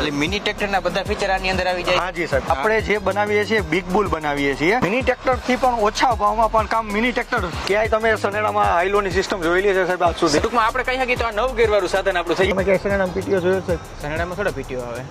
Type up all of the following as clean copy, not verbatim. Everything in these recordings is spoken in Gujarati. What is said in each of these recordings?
એટલે મિની ટ્રેક્ટર ના બધા ફીચર આની અંદર આવી જાય. હા જી સાહેબ, આપણે જે બનાવીએ છીએ બિગ બુલ બનાવીએ છીએ. મિની ટ્રેક્ટર થી પણ ઓછા ભાવમાં પણ કામ મિની ટ્રેક્ટર ક્યાંય તમે સનેડામાં હાઈલોની સિસ્ટમ જોયેલી છે સાહેબ આજ સુધી? ટૂંકમાં આપણે કહી શકીએ તો આ 9 ગેર વાળું સાધન આપણું થઈ. તમે ક્યાંય સનેડામાં પીટીઓ જોયો છે? સનેડામાં થોડા પીટીઓ આવે.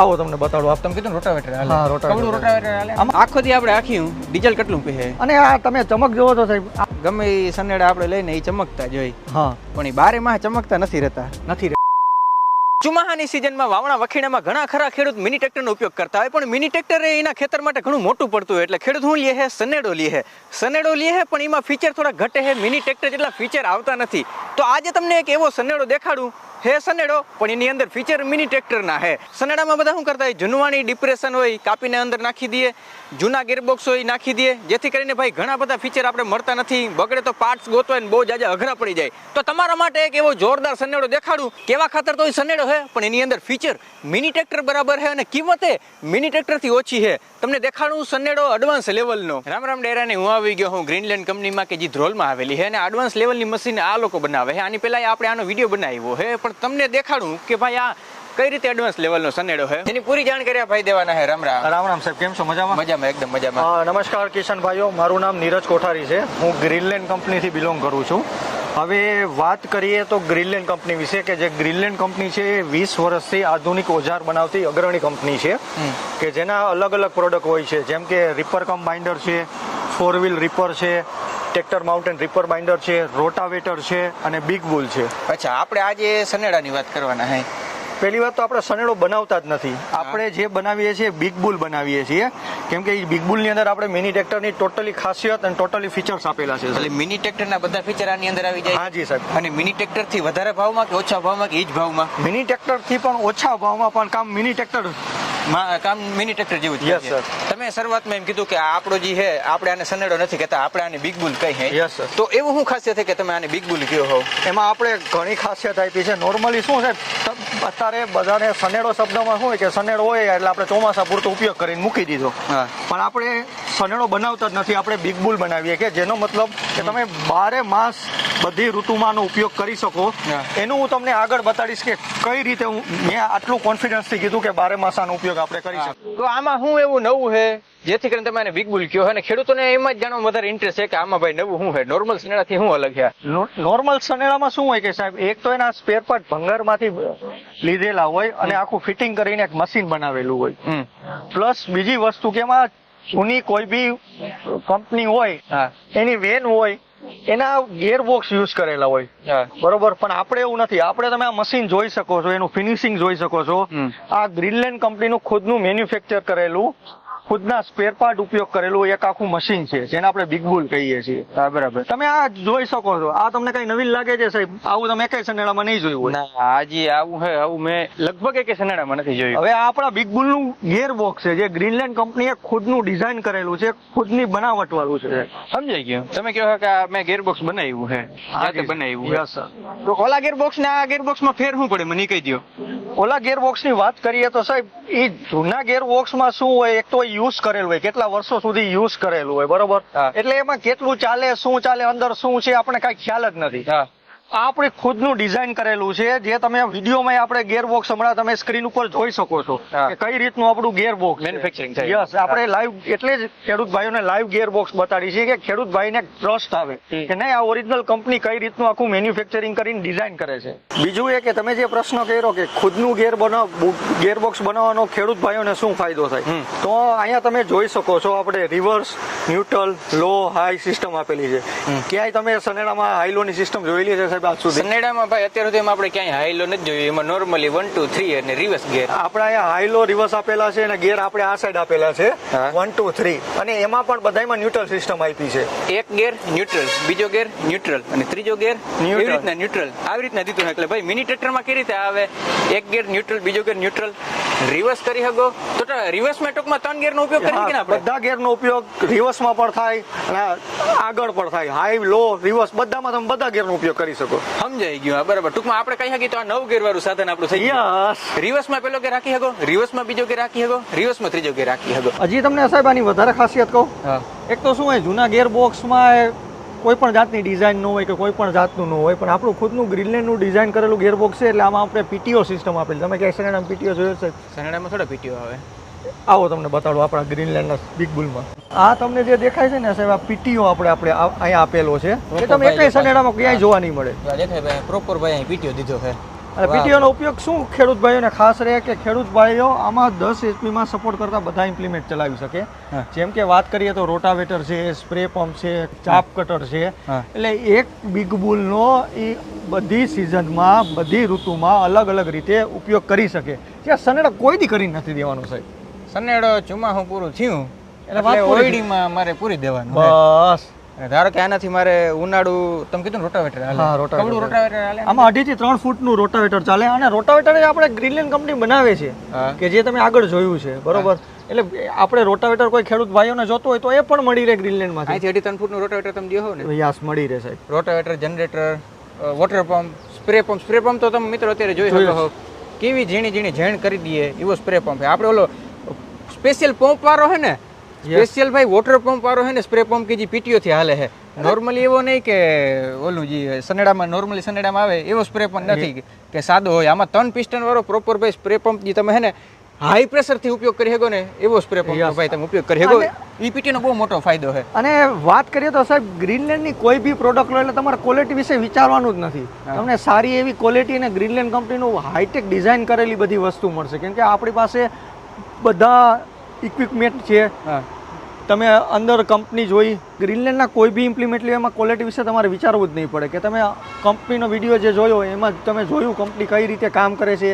આવો તમને બતાડો. આપ તમે કીધું રોટાવેટર હાલે. હા, રોટાવેટર. કવડું રોટાવેટર હાલે. આખો દી આપણે આખી ડીઝલ કેટલું પીએ. અને આ તમે ચમક જોવો તો સાહેબ, ગમે એ સનેડા આપણે લઈને એ ચમકતા જ હોય. હા, પણ એ બારે માસ ચમકતા નથી રહેતા. ચોમાસાની સિઝનમાં વાવણા વખીણામાં ઘણા ખરા ખેડૂત મિની ટ્રેક્ટરનો ઉપયોગ કરતા હોય, પણ મિની ટ્રેક્ટર એના ખેતર માટે ઘણું મોટું પડતું હોય એટલે ખેડૂત શું લે છે? સનેડો લે છે. પણ એમાં ફીચર થોડા ઘટે છે. મિની ટ્રેક્ટર જેટલા ફીચર આવતા નથી. તો આજે તમને એક એવો સનેડો દેખાડું. હે સનેડો, પણ એની અંદર ફીચર મિની ટ્રેક્ટરના હે. સનેડામાં બધા શું કરતા હોય? જૂનવાણી ડિપ્રેશન હોય કાપીને અંદર નાખી દઈએ, જૂના ગેરબોક્સ હોય નાખી દઈએ, જેથી કરીને ભાઈ ઘણા બધા ફીચર આપણે મળતા નથી. બગડે તો પાર્ટ્સ ગોતવા ને બહુ જાજા અઘરા પડી જાય. તો તમારા માટે એક એવો જોરદાર સનેડો દેખાડું. કેવા ખાતર તો સનેડો હે, પણ એની અંદર ફીચર મિની ટ્રેક્ટર બરાબર છે અને કિંમતે મિની ટ્રેક્ટર થી ઓછી છે. તમને દેખાડું સનેડો એડવાન્સ લેવલનો. રામ રામ ડેરાને હું આવી ગયો હું ગ્રીનલેન્ડ કંપનીમાં કે જે ધ્રોલમાં આવેલી છે અને એડવાન્સ લેવલની મશીન આ લોકો બનાવે છે. આની પહેલા આપણે આનો વિડીયો બનાવ્યો છે, પણ તમને દેખાડું કે ભાઈ આ કઈ રીતે એડવાન્સ લેવલનો સનેડો છે એની પૂરી જાણકારી ભાઈ દેવાના છે. રામ રામ. રામ રામ સાહેબ, કેમ છો? મજામાં? મજામાં, એકદમ મજામાં. નમસ્કાર કિશન ભાઈઓ, મારું નામ નીરજ કોઠારી છે. હું ગ્રીનલેન્ડ કંપનીથી બિલોંગ કરું છું. હવે વાત કરીએ તો ગ્રીનલેન્ડ કંપની વિશે, કે જે ગ્રીનલેન્ડ કંપની છે 20 વર્ષથી આધુનિક ઓજાર બનાવતી અગ્રણી કંપની છે, કે જેના અલગ અલગ પ્રોડક્ટ હોય છે, જેમ કે રીપર કમ બાઇન્ડર છે, 4 વ્હીલ રીપર છે, ટ્રેક્ટર માઉન્ટેન રીપર બાઇન્ડર છે, રોટાવેટર છે અને બિગ બુલ છે. અચ્છા, આપણે આજે સનેડાની વાત કરવાના છે. પહેલી વાત તો આપણે સનેડો બનાવતા જ નથી. આપણે જે બનાવીએ છીએ બિગ બુલ બનાવીએ છીએ, કેમ કે બિગ બુલની અંદર આપણે મિની ટ્રેક્ટરની ટોટલી ખાસિયત અને ટોટલી ફીચર્સ આપેલા છે. એટલે મિની ટ્રેક્ટરના બધા ફીચર આની અંદર આવી જાય. હા જી સાહેબ. અને મિની ટ્રેક્ટર થી વધારે ભાવમાં કે ઓછા ભાવમાં કે એ જ ભાવમાં? મિની ટ્રેક્ટર થી પણ ઓછા ભાવમાં પણ કામ મિની ટ્રેક્ટર કામ મિની ટ્રેક્ટર જેવું જ. Yes sir. તમે શરૂઆતમાં એમ કીધું કે આપણો જે છે આપણે આને સનેડો નથી કહેતા, આપણે આને બિગ બુલ કહી છે. Yes sir. તો એવું શું ખાસિયત છે કે તમે આને બિગ બુલ કહો હો? એમાં આપણે ઘણી ખાસિયત આપી છે. નોર્મલી શું છે, અત્યારે બધાને સનેડો શબ્દમાં શું હોય કે સનેડો હોય એટલે આપણે ચોમાસા પૂરતો ઉપયોગ કરીને મૂકી દીધો, પણ આપણે સનેડો બનાવતા જ નથી. આપણે બિગ બુલ બનાવીએ કે જેનો મતલબ કે તમે 12 માસ બધી ઋતુમાં ઉપયોગ કરી શકો. એનું હું તમને આગળ બતાડીશ કે કઈ રીતે મેં આટલું કોન્ફિડન્સથી કીધું કે 12 માસ આનો ઉપયોગ આપણે કરી શકીએ. તો આમાં શું એવું નવું છે જેથી કરીને તમે આને બિગ બુલ કહો? અને ખેડૂતોને એમાં જ જાણવા વધારે ઇન્ટરેસ્ટ છે કે આમાં ભાઈ નવું શું છે, નોર્મલ સનેડાથી શું અલગ છે? નોર્મલ સનેડામાં શું હોય કે સાહેબ, એક તો એના સ્પેર પાર્ટ ભંગારમાંથી લીધેલા હોય અને આખું ફિટિંગ કરીને એક મશીન બનાવેલું હોય. પ્લસ બીજી વસ્તુ કે એમાં જૂની કોઈ બી કંપની હોય એની વેન હોય, એના ગેરબોક્સ યુઝ કરેલા હોય, બરોબર. પણ આપણે એવું નથી. આપણે તમે આ મશીન જોઈ શકો છો, એનું ફિનિશિંગ જોઈ શકો છો. આ ગ્રીનલેન્ડ કંપનીનું ખુદનું મેન્યુફેક્ચર કરેલું, ખુદના સ્પેર પાર્ટ ઉપયોગ કરેલું એક આખું મશીન છે, જેને આપણે બિગ બુલ કહીએ છીએ. બરાબર. તમે આ જોઈ શકો છો. આ તમને કઈ નવીન લાગે છે સાહેબ? આવું તમે કઈ સનેડામાં નહીં જોયું હોય? ના, આજે આવું છે, આવું મેં લગભગ એક સનેડામાં નથી જોયું. હવે આ આપણા બિગ બુલ નું ગેર બોક્સ છે, જે ગ્રીનલેન્ડ કંપનીએ ખુદનું ડિઝાઇન કરેલું છે, ખુદની બનાવટ વાળું છે. સમજાઈ ગયું. તમે કહો કે મેં ગેરબોક્સ બનાવ્યું છે, જાતે બનાવ્યું. Yes sir. તો ઓલા ગેરબોક્સ ને આ ગેરબોક્સમાં ફેર શું પડે મને કહી દો. ઓલા ગેરબોક્સ ની વાત કરીએ તો સાહેબ, એ જૂના ગેરબોક્સમાં શું હોય, એક તો યુઝ કરેલું હોય, કેટલા વર્ષો સુધી યુઝ કરેલું હોય, બરોબર. એટલે એમાં કેટલું ચાલે, શું ચાલે, અંદર શું છે, આપણે કઈ ખ્યાલ જ નથી. આપણે ખુદનું ડિઝાઇન કરેલું છે, જે તમે વિડીયોમાં આપણે ગેરબોક્સ હમણાં તમે સ્ક્રીન ઉપર જોઈ શકો છો કે કઈ રીતનું આપણું ગેરબોક્સ મેન્યુફેક્ચરિંગ થાય. યસ, આપણે લાઈવ એટલે જ ખેડૂત ભાઈઓને લાઈવ ગેરબોક્સ બતાડી છે કે ખેડૂત ભાઈને ટ્રસ્ટ આવે કે નહીં આ ઓરિજિનલ કંપની કઈ રીતનું આખું મેન્યુફેક્ચરિંગ કરીને ડિઝાઇન કરે છે. બીજું એ કે તમે જે પ્રશ્ન કર્યો કે ખુદનું ગેરબોક્સ બનાવવાનો ખેડૂત ભાઈઓને શું ફાયદો થાય, તો અહીંયા તમે જોઈ શકો છો આપણે રિવર્સ, ન્યુટ્રલ, લો, હાઈ સિસ્ટમ આપેલી છે. ક્યાંય તમે સનેડામાં હાઈલોની સિસ્ટમ જોયેલી છે? સનેડામાં ભાઈ અત્યાર સુધી આપણે ક્યાંય હાઈલો નથી જોયું. એમાં નોર્મલી 1 2 3 અને રિવર્સ ગેર. આપણે અહીંયા હાઈલો રિવર્સ આપેલા છે અને ગેર આપણે આ સાઈડ આપેલા છે 1 2 3, અને એમાં પણ બધામાં ન્યુટ્રલ સિસ્ટમ આપી છે. એક ગેર ન્યુટ્રલ, બીજો ગેર ન્યુટ્રલ અને ત્રીજો ગેર એવી રીતના ન્યુટ્રલ, આવી રીતના દીધું. એટલે ભાઈ મિની ટ્રેક્ટરમાં કેવી રીતે આવે, એક ગેર ન્યુટ્રલ, બીજો ગેર ન્યુટ્રલ, રિવર્સ કરી શકો. તો રિવર્સમાં ટૂંકમાં 3 ગેરનો ઉપયોગ કરી શકીએ ને આપણે? બધા ગેરનો ઉપયોગ રિવર્સમાં પણ થાય અને આગળ પણ થાય. હાઈ, લો, રિવર્સ બધામાં તમે બધા ગેરનો ઉપયોગ કરી શકો. સમજાઈ ગયું. બરાબર. ટૂંકમાં આપણે કહી શકીએ તો આ 9 ગેર વાળું સાધન આપણું થઈ ગયું. રિવર્સમાં પેલો ગેર રાખી શકો, રિવર્સમાં બીજો ગેર રાખી શકો, રિવર્સમાં ત્રીજો ગેર રાખી શકો. હજી તમને સાહેબ આની વધારે ખાસિયત કહું. એક તો શું હોય, જૂના ગેર બોક્સમાં કોઈ પણ જાતની ડિઝાઇન ન હોય કે કોઈ પણ જાતનું ન હોય, પણ આપણું ખુદનું ગ્રીનલેન્ડનું ડિઝાઇન કરેલું ગિયરબોક્સ છે. એટલે આમાં આપણે પીટીઓ સિસ્ટમ આપેલી. તમે ક્યાંય સનેડામાં પીટીઓ જોયો છે? સનેડામાં થોડા પીટીઓ આવે. આવો તમને બતાડો આપણા ગ્રીનલેન્ડના બિગ બુલમાં. આ તમને જે દેખાય છે ને સાહેબ, આ પીટીઓ આપણે અહીંયા આપેલો છે કે તમે એકય સનેડામાં ક્યાંય જોવા નહીં મળે. દેખાય ભાઈ પ્રોપર ભાઈ અહીં પીટીઓ દીધો છે. અને પીટીઓનો ઉપયોગ શું ખેડૂત ભાઈઓને ખાસ રહે કે ખેડૂત ભાઈઓ આમાં 10 HP સપોર્ટ કરતા બધા ઇમ્પ્લિમેન્ટ ચલાવી શકે. જેમ કે વાત કરીએ તો રોટાવેટર છે, સ્પ્રે પંપ છે, ચાપ કટર છે. એટલે એક બિગ બુલનો એ બધી સિઝનમાં બધી ઋતુમાં અલગ અલગ રીતે ઉપયોગ કરી શકે. જે સનેડા કોઈ દી કરી નથી દેવાનું સાહેબ. સનેડો ચોમાસું પૂરું થયું એટલે ઓઈડીમાં મારે પૂરી દેવાનું. બસ ધારો કે આનાથી મારે ઉનાળુ તમે કીધું રોટાવેટર હાલે. હા, રોટાવેટર. કવડું રોટાવેટર હાલે. આમાં 2.5 થી 3 ફૂટનું રોટાવેટર ચાલે. અને રોટાવેટર આપણે ગ્રીનલેન્ડ કંપની બનાવે છે કે જે તમે આગળ જોયું છે, બરોબર. એટલે આપણે રોટાવેટર કોઈ ખેડૂત ભાઈઓને જોતો હોય તો એ પણ મળી રહે ગ્રીનલેન્ડમાંથી. અહીંથી 2.5 ફૂટનું રોટાવેટર તમે દેહો ને, યસ મળી રહે સાહેબ. Rotavator, generator, water pump, spray pump. Spray pump તો તમે મિત્રો અત્યારે જોઈ શકો છો કેવી ઝીણી ઝીણી ઝેણ કરી દઈએ એવો સ્પ્રે પંપ છે. આપણે ઓલો સ્પેશિયલ પંપ વાળો છે ને, સ્પેશિયલ ભાઈ વોટર પંપ વાળો છે ને સ્પ્રે પંપ કે જે પીટીઓ થી હાલે છે. નોર્મલી એવો નહીં કે ઓલું જે સનેડામાં નોર્મલી સનેડામાં આવે એવો સ્પ્રે પંપ નથી કે સાદો હોય. આમાં 3 પિસ્ટન વાળો પ્રોપર ભાઈ સ્પ્રે પંપ જે તમે હે ને હાઈ પ્રેશર થી ઉપયોગ કરી શકો ને એવો સ્પ્રે પંપ ભાઈ તમે ઉપયોગ કરી શકો. ઈ પીટીનો બહુ મોટો ફાયદો છે. અને વાત કરીએ તો સાહેબ ગ્રીનલેન્ડની કોઈ બી પ્રોડક્ટ લો એટલે તમારે ક્વોલિટી વિશે વિચારવાનું જ નથી. તમને સારી એવી ક્વોલિટી અને ગ્રીનલેન્ડ કંપનીનું હાઈટેક ડિઝાઇન કરેલી બધી વસ્તુ મળશે. કેમ કે આપણી પાસે બધા ઇક્વિપમેન્ટ છે. તમે અંદર કંપની જોઈ ગ્રીનલેન્ડના કોઈ બી ઇમ્પ્લિમેન્ટ લે એમાં ક્વોલિટી વિશે તમારે વિચારવું જ નહીં પડે કે તમે કંપનીનો વિડીયો જે જોયો એમાં તમે જોયું કંપની કઈ રીતે કામ કરે છે,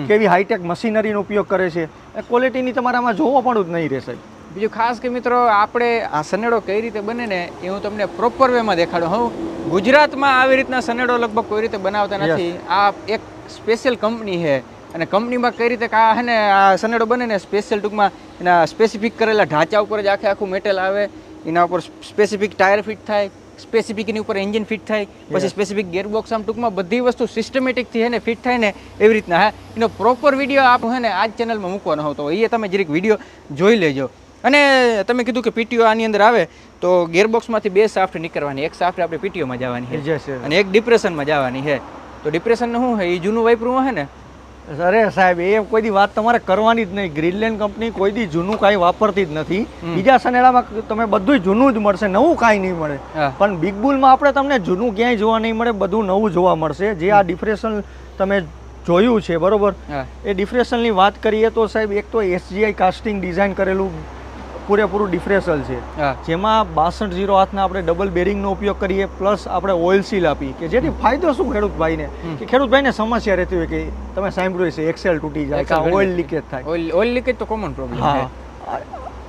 કેવી હાઈટેક મશીનરીનો ઉપયોગ કરે છે. એ ક્વોલિટીની તમારે આમાં જોવો પણ જ નહીં રહેશે. બીજું ખાસ કે મિત્રો આપણે આ સનેડો કઈ રીતે બને ને એ હું તમને પ્રોપર વેમાં દેખાડું. હું ગુજરાતમાં આવી રીતના સનેડો લગભગ કોઈ રીતે બનાવતા નથી. આ એક સ્પેશિયલ કંપની છે અને કંપનીમાં કઈ રીતે હે ને આ સનેડો બને ને સ્પેશિયલ ટૂંકમાં એના સ્પેસિફિક કરેલા ઢાંચા ઉપર જ આખું મેટલ આવે, એના ઉપર સ્પેસિફિક ટાયર ફિટ થાય, સ્પેસિફિક એની ઉપર એન્જિન ફિટ થાય, પછી સ્પેસિફિક ગિયરબોક્સ, આમ ટૂંકમાં બધી વસ્તુ સિસ્ટમેટિકથી હે ને ફિટ થાય ને એવી રીતના. હા, એનો પ્રોપર વિડીયો આપ હે ને આ જ ચેનલમાં મૂકવાનો હતો. એ તમે જરીક વિડીયો જોઈ લેજો. અને તમે કીધું કે પીટીઓ આની અંદર આવે તો ગિયરબોક્સમાંથી 2 શાફ્ટ નીકળવાની. એક શાફ્ટ આપણે પીટીઓમાં જવાની છે અને એક ડિપ્રેશનમાં જવાની છે. તો ડિપ્રેશનનું શું છે, એ જૂનું વાપરવું હે ને. અરે સાહેબ એ કોઈ દી વાત તમારે કરવાની જ નહીં. ગ્રીનલેન્ડ કંપની કોઈ દી જૂનું કાંઈ વાપરતી જ નથી. બીજા સનેડામાં તમે બધું જૂનું જ મળશે, નવું કાંઈ નહીં મળે. પણ બિગ બુલમાં આપણે તમને જૂનું ક્યાંય જોવા નહીં મળે, બધું નવું જોવા મળશે. જે આ ડિફ્રેશન તમે જોયું છે, બરોબર, એ ડિફ્રેશનની વાત કરીએ તો સાહેબ એક તો SGI કાસ્ટિંગ ડિઝાઇન કરેલું પૂરેપૂરું ડિફરેન્શિયલ છે, જેમાં 6208 આપણે ડબલ બેરિંગનો ઉપયોગ કરીએ, પ્લસ આપણે ઓઇલ સીલ આપી કે જેથી ફાયદો શું ખેડૂત ભાઈને કે ખેડૂત ભાઈને સમસ્યા રહેતી હોય કે તમે સાંભળ્યું છે એક્સેલ તૂટી જાય કે ઓઇલ લીકેજ થાય. ઓઇલ લીકેજ તો કોમન પ્રોબ્લેમ છે.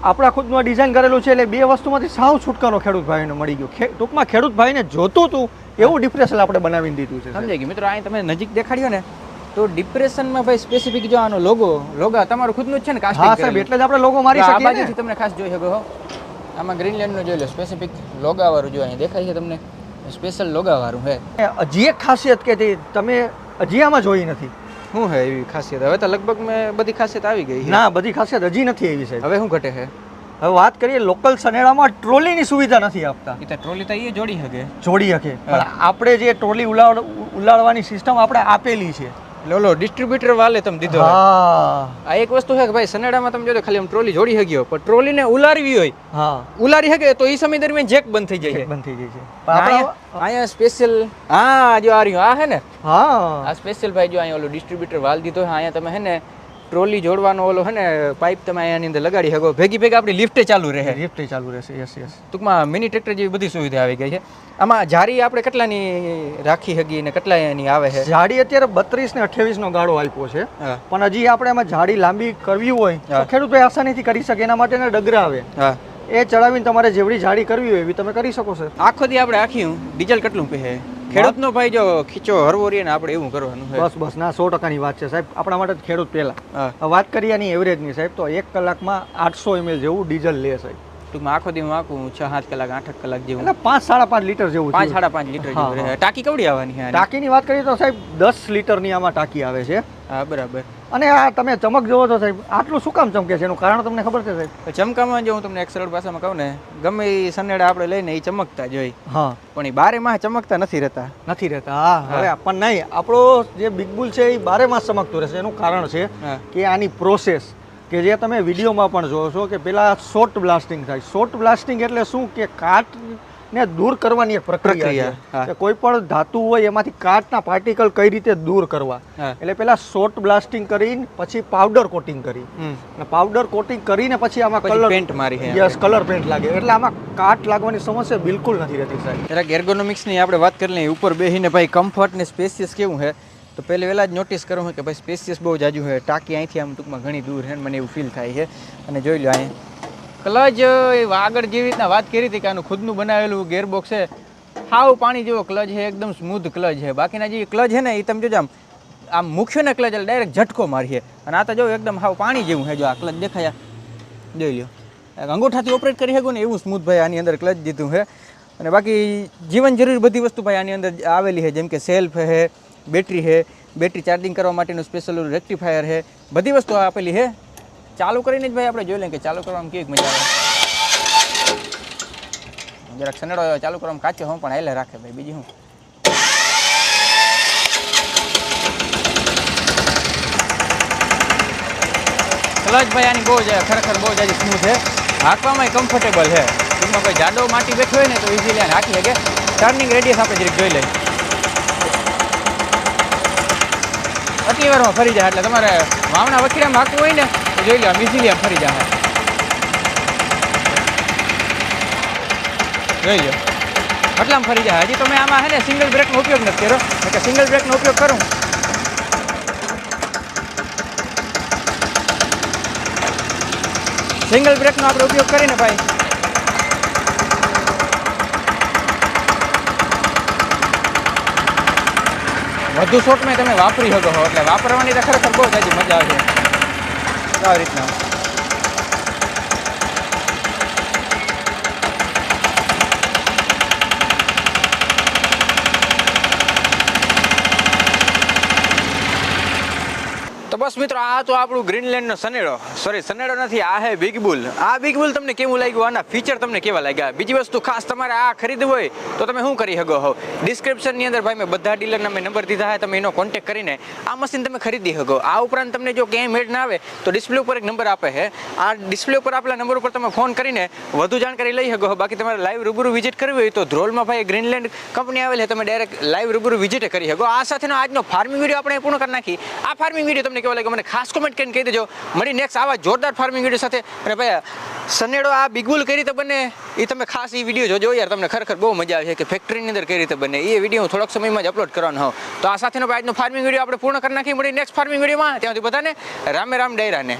આપણા ખુદનું ડિઝાઇન કરેલું છે એટલે 2 વસ્તુમાંથી સાવ છુટકારો ખેડૂત ભાઈને મળી ગયો. ટૂંકમાં ખેડૂત ભાઈને જોતું હતું એવું ડિફરેન્શિયલ આપણે બનાવીને દીધું છે. સમજાઈ ગયું મિત્રો. અહીં તમે નજીક દેખાડ્યો ને તો ડિપ્રેશનમાં ભાઈ સ્પેસિફિક જો આનો લોગો તમારું ખુદનું જ છે ને કાસ્ટિંગ. હા સાહેબ, એટલે જ આપણે લોગો મારી શકીએ. આ બાજુથી તમને ખાસ જોઈ શકો છો. આમાં ગ્રીનલેન્ડનો જોઈ લો સ્પેસિફિક લોગા વાળું જો અહીં દેખાય છે તમને, સ્પેશિયલ લોગા વાળું છે. હજી એક ખાસિયત કે તમે હજી આમાં જોઈ નથી. શું છે એવી ખાસિયત? હવે તો લગભગ મેં બધી ખાસિયત આવી ગઈ. ના, બધી ખાસિયત હજી નથી આવી સાહેબ. હવે શું ઘટે છે? હવે વાત કરીએ લોકલ સનેડામાં ટ્રોલીની સુવિધા નથી આપતા. એ તો ટ્રોલી તો એ જોડી શકે પણ આપણે જે ટ્રોલી ઉલાળવાની સિસ્ટમ આપણે આપેલી છે. ઓલો ડિસ્ટ્રીબ્યુટર વાલે તમે દીધો. આ એક વસ્તુ છે કે ભાઈ સનેડામાં તમે જો ખાલી આમ ટ્રોલી જોડી શક્યો, પણ ટ્રોલીને ઉલારવી હોય ઉલારી શકે તો એ સમય દરમિયાન જેક બંધ થઈ જાય છે. અહીંયા સ્પેશિયલ જો આ રહ્યું આ હે ને, આ સ્પેશિયલ ભાઈ જો અહીંયા ઓલો ડિસ્ટ્રીબ્યુટર વાલ દીધો. અહીંયા તમે હે ને ટ્રોલી જોડવાનો ઓલો હે ને પાઇપ તમે અહીંયાની અંદર લગાડી શકો. ભેગી આપણી લિફ્ટે ચાલુ રહેશે. યસ. ટૂંકમાં મિની ટ્રેક્ટર જેવી બધી સુવિધા આવી ગઈ છે. આમાં જારી આપણે કેટલાની રાખી હગી ને કેટલા એની આવે છે? જાડી અત્યારે 32 ને 28 નો ગાળો આપ્યો છે, પણ હજી આપણે એમાં જાડી લાંબી કરવી હોય તો ખેડૂત ભાઈ આસાનીથી કરી શકે. એના માટે ડગરા આવે, એ ચડાવીને તમારે જેવડી જાડી કરવી હોય એવી તમે કરી શકો છો. આખો દી આપણે આખી ડીઝલ કેટલું પે ખેડૂતનો ભાઈ જો ખીચો હરવો રહીએ ને આપણે એવું કરવાનું છે. બસ ના 100%ની વાત છે સાહેબ. આપણા માટે ખેડૂત પહેલા વાત કરીએ એની એવરેજની સાહેબ તો 1 કલાકમાં 800 ml જેવું ડીઝલ લે સાહેબ. ટૂંકમાં આખો દી વાંકું 6-7 કલાક 8 કલાક જેવું, એટલે 5-5.5 લીટર જેવું. 5-5.5 લીટર જેવું. ટાંકી કેવડી આવવાની છે? ટાંકીની વાત કરીએ તો સાહેબ 10 લીટરની આમાં ટાંકી આવે છે. હા બરાબર. અને આ તમે ચમક જોવો છો સાહેબ, આટલું શું કામ ચમકે છે એનું કારણ તમને ખબર છે સાહેબ? ચમકામાં જો હું તમને એક સરળ ભાષામાં કહું ને, ગમે એ સનેડા આપણે લઈને એ ચમકતા જ હોય, હા પણ એ બારે માસ ચમકતા નથી રહેતા. નથી રહેતા. હા હવે પણ નહીં, આપણો જે બિગ બુલ છે એ બારે માસ ચમકતું રહેશે. એનું કારણ છે હા. કે આની પ્રોસેસ કે જે તમે વિડીયોમાં પણ જોવો છો કે પેલા શોર્ટ બ્લાસ્ટિંગ થાય. શોર્ટ બ્લાસ્ટિંગ એટલે શું કે કાટને દૂર કરવાની એક પ્રક્રિયા હા. છે. કે કોઈ પણ ધાતુ હોય એમાંથી કાટના પાર્ટિકલ કઈ રીતે દૂર કરવા. હા. એટલે પેલા શોર્ટ બ્લાસ્ટિંગ કરીને પછી પાવડર કોટિંગ કરી, અને પાવડર કોટિંગ કરીને પછી આમાં કલર પેન્ટ મારી છે. યસ, કલર પેન્ટ લાગે. એટલે આમાં કાટ લાગવાની સમસ્યા બિલકુલ નથી રહેતી સાહેબ. જરાક એર્ગોનોમિક્સની આપણે વાત કરી લઈએ. ઉપર બેસીને ભાઈ કમ્ફર્ટ ને સ્પેસિયસ કેવું છે, તો પહેલે વહેલા જ નોટિસ કરું કે ભાઈ સ્પેસિયસ બહુ જાજુ છે. ટાંકી અહીંથી આમ ટૂંકમાં ઘણી દૂર છે, મને એવું ફીલ થાય છે. અને જોઈ લો અહીંયા ક્લચ આગળ જેવી રીતના વાત કરી હતી કે આનું ખુદનું બનાવેલું ગેરબોક્સ છે, હાવ પાણી જેવો ક્લચ છે, એકદમ સ્મૂથ ક્લચ છે. બાકીના જે ક્લચ છે ને એ તમે જોજો આમ મૂક્યો ને ક્લચ એટલે ડાયરેક્ટ ઝટકો મારીએ, અને આ તો જો એકદમ હાવ પાણી જેવું છે. જો આ ક્લચ દેખાયા, જોઈ લો, અંગૂઠાથી ઓપરેટ કરી શકો ને એવું સ્મૂથ ભાઈ આની અંદર ક્લચ દીધું છે. અને બાકી જીવન જરૂરી બધી વસ્તુ ભાઈ આની અંદર આવેલી છે, જેમ કે સેલ્ફ છે, બેટરી છે, બેટરી ચાર્જિંગ કરવા માટેનું સ્પેશિયલ રેક્ટિફાયર છે, બધી વસ્તુ આપેલી છે. ચાલુ કરીને જ ભાઈ આપણે જોઈ લઈએ કે ચાલુ કરવામાં કેવી મજા આવે. જરાક સનેડો ચાલુ કરવામાં કાચો હું પણ હાલે રાખે ભાઈ, બીજી હું ક્લચ ભાઈ આની બહુ જ ખરેખર બહુ જ સ્મૂથ છે, હાંકવામાં કમ્ફર્ટેબલ છે. ટૂંકમાં ભાઈ જાડો માટી બેઠો હોય ને તો ઇઝીલી આને હાંકી શકે. ટર્નિંગ રેડિયસ આપણે જરીક જોઈ લઈએ, આટલી વારમાં ફરી જાય. એટલે તમારે વાવણા વખીડામાં હાંકવું હોય ને તો જોઈ લો, આમ ઇઝીલી આમ ફરી જાય. જોઈ લો આટલામાં ફરી જાય. હજી તો મેં આમાં છે ને સિંગલ બ્રેકનો ઉપયોગ નથી કર્યો, કે સિંગલ બ્રેકનો ઉપયોગ કરું સિંગલ બ્રેકનો આપણે ઉપયોગ કરીને ભાઈ વધુ શોર્ટમાં તમે વાપરી શકો છો. એટલે વાપરવાની તો ખરેખર બહુ જ હજી મજા આવે છે આવી રીતના. તો બસ મિત્રો, આ તો આપણું ગ્રીનલેન્ડનો સનેડો, સોરી સનેડો નથી, આ હે બિગ બુલ. આ બિગ બુલ તમને કેવું લાગ્યું, આના ફીચર તમને કેવા લાગ્યા? બીજી વસ્તુ ખાસ, તમારે આ ખરીદવું હોય તો તમે શું કરી શકો છો, ડિસ્ક્રિપ્શનની અંદર ભાઈ મેં બધા ડીલરના મેં નંબર દીધા છે, તમે એનો કોન્ટેક્ટ કરીને આ મશીન તમે ખરીદી શકો. આ ઉપરાંત તમને જો ક્યાંય મેળ ના આવે તો ડિસ્પ્લે ઉપર એક નંબર આપે છે, આ ડિસ્પ્લે ઉપર આપેલા નંબર ઉપર તમે ફોન કરીને વધુ જાણકારી લઈ શકો છો. બાકી તમારે લાઈવ રૂબરૂ વિઝિટ કરવી હોય તો ધ્રોલમાં ભાઈ ગ્રીનલેન્ડ કંપની આવેલી છે, તમે ડાયરેક્ટ લાઈવ રૂબરૂ વિઝિટ કરી શકો. આ સાથેનો આજનો ફાર્મિંગ વિડીયો આપણે પૂર્ણ કરી નાખી. આ ફાર્મિંગ વિડીયો તમને કેવો લાગ્યો મને ખાસ કોમેન્ટ કરીને કહી દેજો. મળી નેક્સ્ટ આવા જોરદાર ફાર્મિંગ વિડીયો સાથે. અને ભાઈ સનેડો આ બિગ બુલ કઈ રીતે બને એ તમે ખાસ એ વિડીયો જોજો યાર, તમને ખરેખર બહુ મજા આવે છે કે ફેક્ટરીની અંદર કઈ રીતે બને. એ વિડીયો હું થોડાક સમયમાં જ અપલોડ કરવાનો હોઉં. તો આ સાથેનો આજનો ફાર્મિંગ વિડીયો આપણે પૂર્ણ કરી નાખી. મળી નેક્સ્ટ ફાર્મિંગ વિડીયોમાં. ત્યાંથી બધાને રામે રામ ડાયરાને.